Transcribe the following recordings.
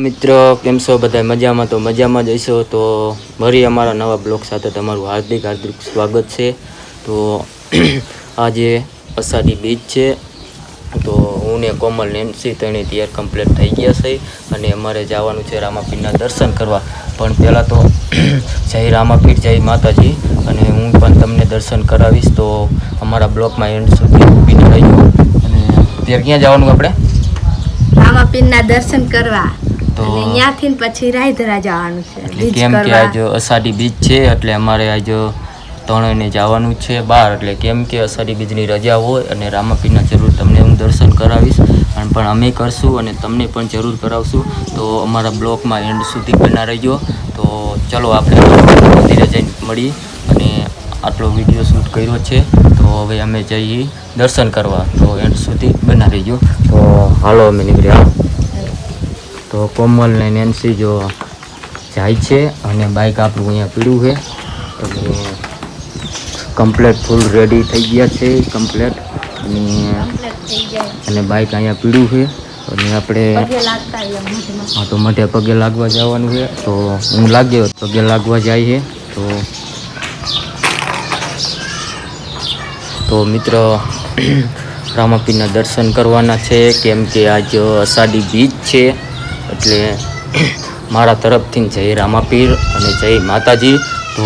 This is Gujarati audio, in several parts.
મિત્રો, કેમ છો બધા? મજામાં? તો મજામાં જ હશો. તો ફરી અમારા નવા બ્લોગ સાથે તમારું હાર્દિક સ્વાગત છે. તો આજે અષાઢી બીજ છે. તો હું ને કોમલ નેન્સી ત્રણે તૈયાર કમ્પ્લીટ થઈ ગયા છે અને અમારે જવાનું છે રામાપીરના દર્શન કરવા. પણ પહેલાં તો જય રામાપીર, જય માતાજી. અને હું પણ તમને દર્શન કરાવીશ. તો અમારા બ્લોગમાં એન્ડ સુધી ઊભી રહીજો. અને ત્યારે ક્યાં જવાનું આપણે? રામાપીરના દર્શન કરવા. તો અહીંયાથી પછી રાયધરા જવાનું છે. કેમ કે આજ અષાઢી બીજ છે એટલે અમારે આજ ત્રણેયને જવાનું છે બહાર. એટલે કેમ કે અષાઢી બીજની રજા હોય અને રામાપીરના જરૂર તમને હું દર્શન કરાવીશ અને પણ અમે કરશું અને તમને પણ જરૂર કરાવશું. તો અમારા બ્લોગમાં એન્ડ સુધી બના રહીજો. તો ચલો આપણે મંદિરે જઈને મળી અને આટલો વિડીયો શૂટ કર્યો છે. તો હવે અમે જઈએ દર્શન કરવા. તો એન્ડ સુધી બના રહીજો. તો હાલો અમે નીકળ્યા. તો કોમલ ને નેન્સી જો જાય છે અને બાઇક આપણું અહીંયા પીડ્યું છે અને કમ્પ્લેટ ફૂલ રેડી થઈ ગયા છે કમ્પ્લેટ. અને બાઇક અહીંયા પીડ્યું છે અને આપણે હા તો મઢે પગે લાગવા જવાનું છે. તો હું લાગ્યો પગે લાગવા જાય છે. તો મિત્ર રામાપીરના દર્શન કરવાના છે કેમ કે આજ અષાઢી બીજ છે. એટલે મારા તરફથી જય રામાપીર અને જય માતાજી. તો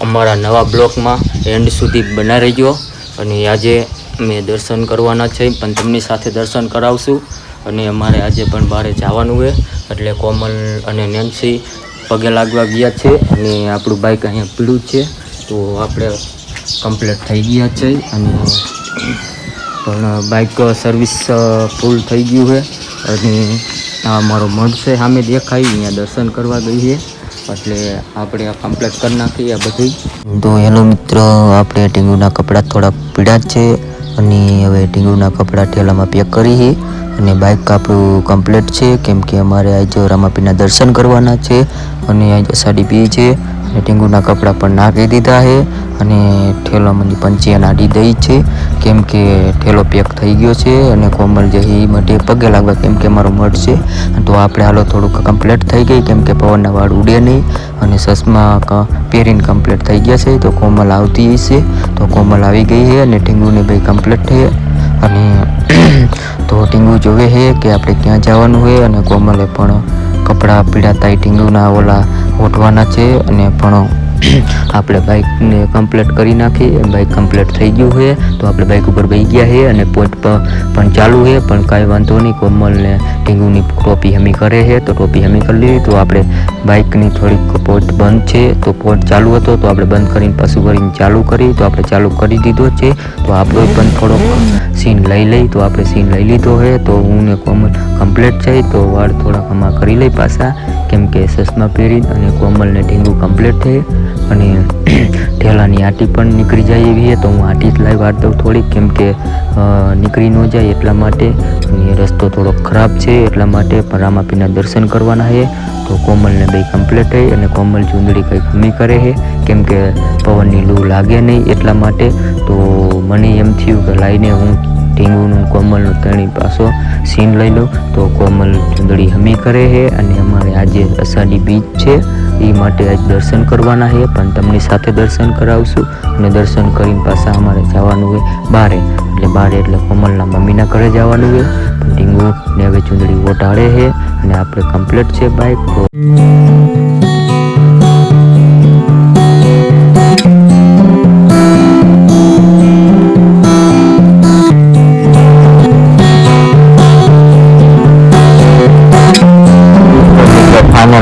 અમારા નવા બ્લોગમાં એન્ડ સુધી બના રહીજો. અને આજે અમે દર્શન કરવાના છે પણ તેમની સાથે દર્શન કરાવશું. અને અમારે આજે પણ બહાર જવાનું છે એટલે કોમલ અને નેન્સી પગે લાગવા ગયા છે અને આપણું બાઇક અહીંયા પીળું છે. તો આપણે કમ્પ્લીટ થઈ ગયા છે અને પણ બાઇક સર્વિસ ફૂલ થઈ ગયું છે. અને આ મારો મઢ છે સામે દેખાય, અહીંયા દર્શન કરવા ગઈ છે એટલે આપણે આ કમ્પ્લીટ કરી નાખીએ આ બધું. તો હેલો મિત્રો, આપણે ટીંગુના કપડાં થોડા પીળા જ છે અને હવે ટીંગુના કપડાં ઠેલામાં પેક કરી અને બાઇક આપણું કમ્પ્લીટ છે કેમ કે અમારે આજે રામાપીરના દર્શન કરવાના છે અને આજે અષાઢી બીજ છે. અને ટીંગુના કપડાં પણ નાખી દીધા છે અને ઠેલામાં પંચિયા નાડી દઈ છે કેમ કે ઠેલો પેક થઈ ગયો છે. અને કોમલ જઈ માટે પગે લાગવા કેમ કે મારો મઠ છે. તો આપણે હાલો થોડુંક કમ્પ્લીટ થઈ ગઈ કેમ કે પવનના વાળ ઉડે નહીં અને ચશ્મા પહેરીને કમ્પ્લીટ થઈ ગયા છે. તો કોમલ આવતી હશે. તો કોમલ આવી ગઈ છે અને ટીંગુને ભાઈ કમ્પ્લીટ થઈ. અને તો ટીંગુ જોવે છે કે આપણે ક્યાં જવાનું છે અને કોમલે પણ કપડાં પીડાતા ટીંગુના ઓલા ઓઢવાના છે. અને પણ આપણે બાઇકને કમ્પ્લીટ કરી નાખી. બાઇક કમ્પ્લીટ થઈ ગયું છે. તો આપણે બાઇક ઉપર બેસી ગયા છે અને પોચ પણ ચાલુ છે પણ કાંઈ વાંધો નહીં. કોમલને ટીંગુની ટોપી હમી કરે છે તો ટોપી હમી કરી લીધી. તો આપણે બાઇકની થોડીક પોચ બંધ છે તો પોચ ચાલુ હતો તો આપણે બંધ કરીને પાછું કરીને ચાલુ કરી. તો આપણે ચાલુ કરી દીધો છે. તો આપણો પણ થોડોક સીન લઈ તો આપણે સીન લઈ લીધો છે. તો હું ને કોમલ કમ્પ્લીટ છે. તો વાળ થોડાક આમાં કરી લઈ પાછા કેમ કે ચશ્મા પહેરી અને કોમલને ટીંગુ કમ્પ્લીટ થઈ. અને ઠેલાની આટી પણ નીકળી જાય એવી છે તો હું આટી જ લાવી વાર દઉં થોડીક કેમ કે નીકળી ન જાય એટલા માટે. અને રસ્તો થોડો ખરાબ છે એટલા માટે. પણ રામાપીરના દર્શન કરવાના છે તો કોમલને બે કમ્પ્લીટ થઈ અને કોમલ ચૂંદડી કંઈ ખમી કરે છે કેમ કે પવનની લૂ લાગે નહીં એટલા માટે. તો મને એમ થયું કે લાઈને હું ટીંગુનું કોમલનું ત્રણેય પાછો સીન લઈ લઉં. તો કોમલ ચૂંદડી હમી કરે છે અને અમારે આજે અષાઢી બીજ છે એ માટે આજ દર્શન કરવાના છે પણ તમને સાથે દર્શન કરાવશું. અને દર્શન કરીને પાછા અમારે જવાનું હોય બારે. એટલે બારે એટલે કોમલના મમ્મીના ઘરે જવાનું હોય. પણ ટીંગુને હવે ચૂંદડી ઓટાડે છે અને આપણે કમ્પ્લીટ છે બાઇક.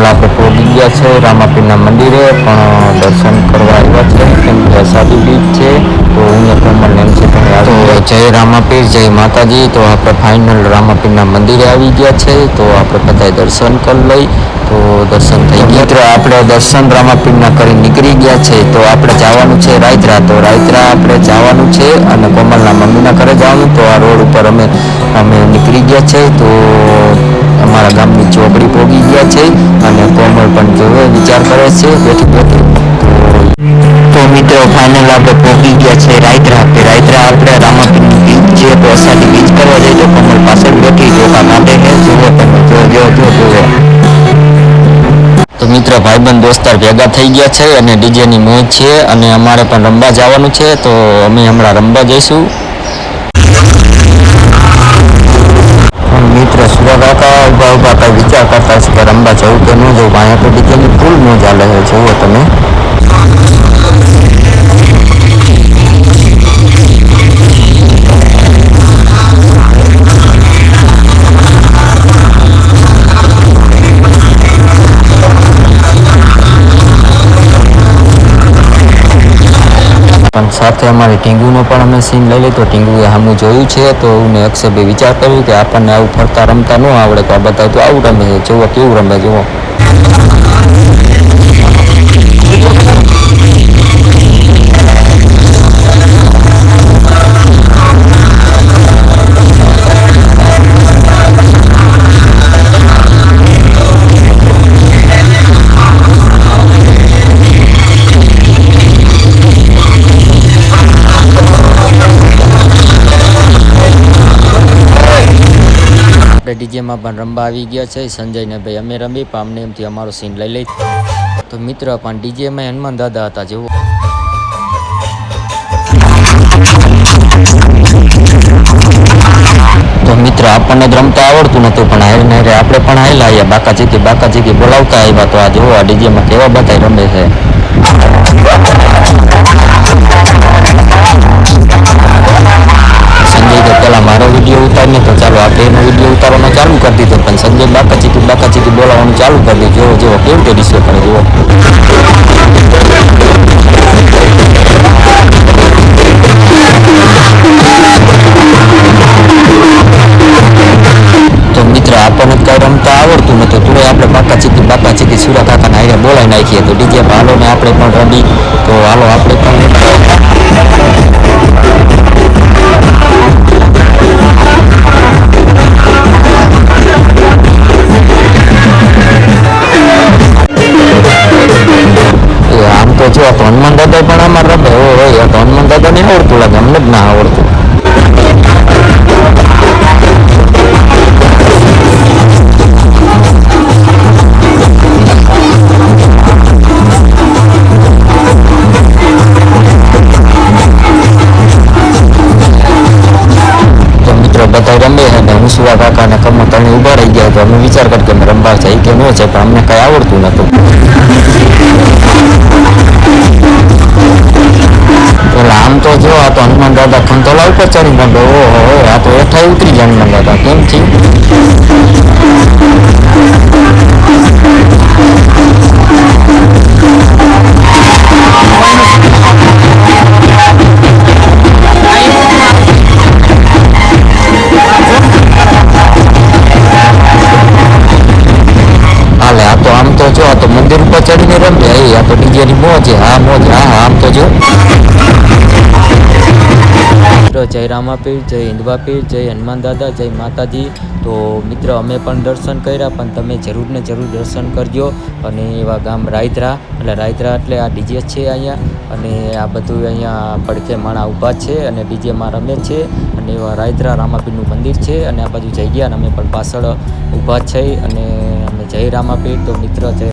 આપણે પહોંચી ગયા છે રામાપીરના મંદિરે પણ દર્શન કરવા આવ્યા છે કેમ કે અષાઢી બીજ છે. તો હું કોમલ એમ છે જય રામાપીર, જય માતાજી. તો આપણે ફાઇનલ રામાપીરના મંદિરે આવી ગયા છે. તો આપણે બધાએ દર્શન કરી લઈ. તો દર્શન થઈ ગયા. મિત્રો આપણે દર્શન રામાપીરના કરી નીકળી ગયા છે. તો આપણે જવાનું છે રાયધરા. તો રાયધરા આપણે જવાનું છે અને કોમલના મમ્મીના ઘરે જવાનું. તો આ રોડ ઉપર અમે નીકળી ગયા છે. તો અમારા ગામની ચોકડી પહોંચી ગયા છે અને કોમલ પણ જોવે વિચાર કરે છે બેઠી બેઠી. તો મિત્રો ફાઇનલ આપણે પહોંચી ગયા છે રાયધરા. રાયધરા આપણે રામાપીરની બીજ છે તો અષાઢી બીજ કરવા જઈએ. તો કોમલ પાછળ બેઠી જોવા માટે છે. જોવે તમે જોવે મિત્ર ભાઈબંધ દોસ્તાર ભેગા થઈ ગયા છે અને ડીજેની મોજ છે અને અમારે પણ રમવા જવાનું છે, તો અમે હમણાં રમવા જઈશું. મિત્ર સુરા કાકા ઊભા કઈ વિચાર કરતા છે કે રમવા જવું કે ન જવું. અહીંયા તો ડીજેની ફૂલ મોજ ચાલે છે, જુઓ તમે. પણ સાથે અમારી ટીંગુનો પણ અમે સીન લઈ લીધો. ટીંગુએ સામું જોયું છે તો એને અક્ષયભાઈ વિચાર કર્યું કે આપણને આવું ફરતા રમતા ન આવડે, તો આ બધા તો આવું રમે છે, જુઓ કેવું રમે જુઓ. આપણે ડીજેમાં પણ રમવા આવી ગયા છે. સંજયને ભાઈ અમે રમી પણ અમને એમથી અમારો સીન લઈ લઈ. તો મિત્ર પણ ડીજેમાં હનુમાન દાદા હતા, જેવો. તો મિત્ર આપણને જ રમતા આવડતું નતું, પણ હારે હારે આપણે પણ હાલ્યા આવ્યા. બાકાચીકી બોલાવતા આવ્યા. તો આ જેવો આ ડીજેમાં કેવા બધા રમે છે. સંજય તો પેલા મારો વિડીયો ઉતારીને, તો ચાલો આપણે એનો વિડીયો ઉતારવાનો ચાલુ કરી દીધો. પણ સંજય બાકાચીકી બોલાવવાનું ચાલુ કરી દીધું. જેવો કેવું તે ડિસ્કો કરે જેવો. તો મિત્ર આપણને કઈ રમતા આવડતું નતું, તો આપણે બાકાચીકી સુરા કાકાના હારે બોલાવી નાખીએ. તો ડીજે હાલો ને આપણે પણ રમી. તો હાલો આપણે પણ આમ તો જો તો હનુમાન દાદા પણ અમારે રમે હોય. તો હનુમાન દાદા ને આવડતું લાગે, અમને જ ના આવડતું. તો મિત્રો બધા રમે છે ને હું સુરા કાકા ને કમર તણે ઉભા રહી ગયા. તો અમે વિચાર કરી કે અમે રમવા જાય કે ન જાય, પણ અમને કઈ આવડતું નતું. પેલા આમ તો જો આ તો હનુમાન દાદા ખંતોલા ઉપર ચડી ગયો. ઓહો, આ તો હેઠા ઉતરી જાય હનુમાન દાદા. કેમ છે? હાલે આ તો આમ તો જો આ તો મંદિર ઉપર ચડીને રમે. આ તો ડીજેની મોજ. હા મોજ. હા આમ તો જો. જય રામાપીર, જય હિન્દવા પીર, જય હનુમાન દાદા, જય માતાજી. તો મિત્ર અમે પણ દર્શન કર્યા, પણ તમે જરૂર ને જરૂર દર્શન કરજો. અને એવા ગામ રાયદ્રા એટલે આ ડીજે છે અહીંયા. અને આ બધું અહીંયા પડખે માણા ઊભા છે અને ડીજેમાં રમે છે. અને એવા રાયદ્રા રામાપીરનું મંદિર છે. અને આ બાજુ જઈ ગયા અને અમે પણ પાછળ ઊભા છે. અને અમે જય રામાપીર. તો મિત્ર જય